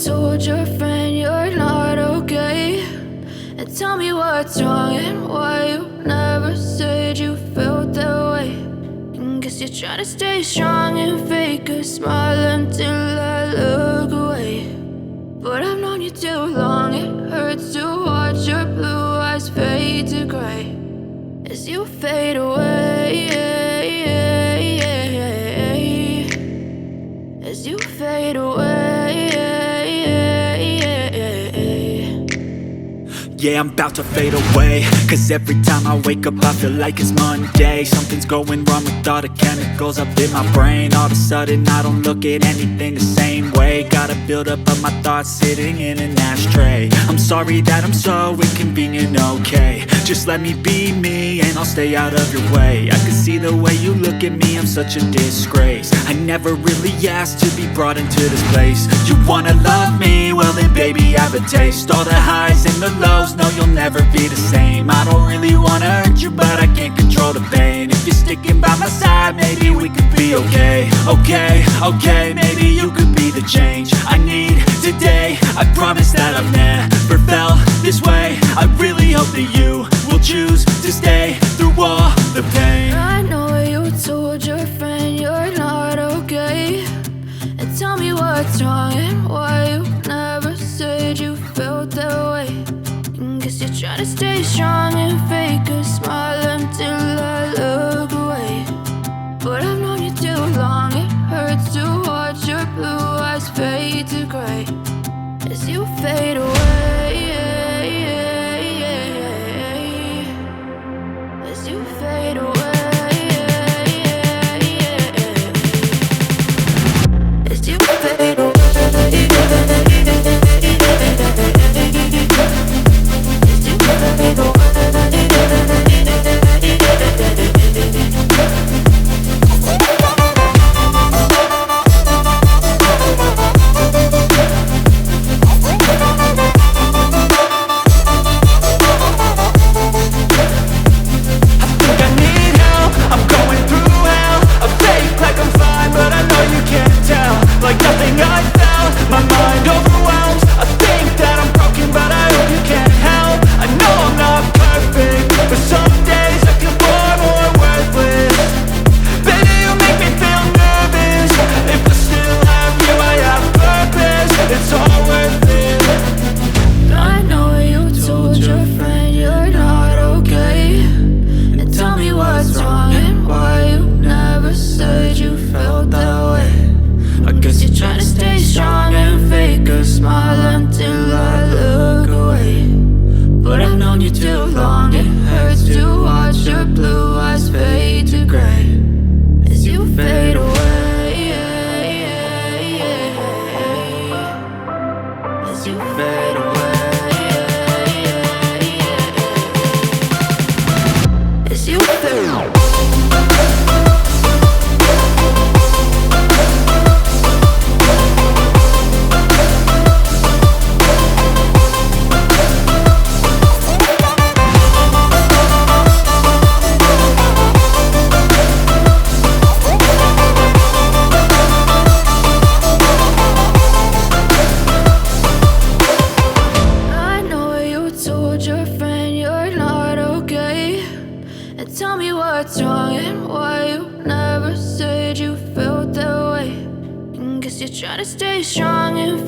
told your friend you're not okay, and tell me what's wrong and why you never said you felt that way. And guess you're trying to stay strong and fake a smile until I look away. But I've known you too long, it hurts to watch your blue eyes fade to gray as you fade away, as you fade away. Yeah, I'm about to fade away, cause every time I wake up I feel like it's Monday. Something's going wrong with all the chemicals up in my brain. All of a sudden I don't look at anything the same way. Gotta build up of my thoughts sitting in an ashtray. I'm sorry that I'm so inconvenient, okay. Just let me be me and I'll stay out of your way. I can see the way you look at me, I'm such a disgrace. I never really asked to be brought into this place. You wanna love me? Well then baby I have a taste. All the highs and the lows, no you'll never be the same. I don't really wanna hurt you but I can't control the pain. If you're sticking by my side maybe we could be okay. Okay, maybe you could be the change I need today. I promise that I've never felt this way. I really hope that you will choose to stay through all the pain. I know you told your friend you're not okay, and tell me what's wrong and why you never said you felt that way. And guess you're trying to stay strong and fake a smile until I look away. But I've known you too long, it hurts to watch your blue eyes fade to gray as you fade away, as you fade away, as you fade away. Like nothing I felt, my mind overwhelmed. I think that I'm broken, but I hope you can't help. I know I'm not perfect, but some days I feel far more worthless. Baby, you make me feel nervous. If I still have you, I have purpose. It's all worth it. I know you told your friend you're not okay, and tell me what's wrong and why you never said you felt that way. I guess you're trying to stay strong and fake a smile until I look away. But I've known you too long, it hurts to watch your blue eyes fade to gray as you fade away, as you fade away, as you fade away. Your friend you're not okay, and tell me what's wrong and why you never said you felt that way. And guess you're trying to stay strong and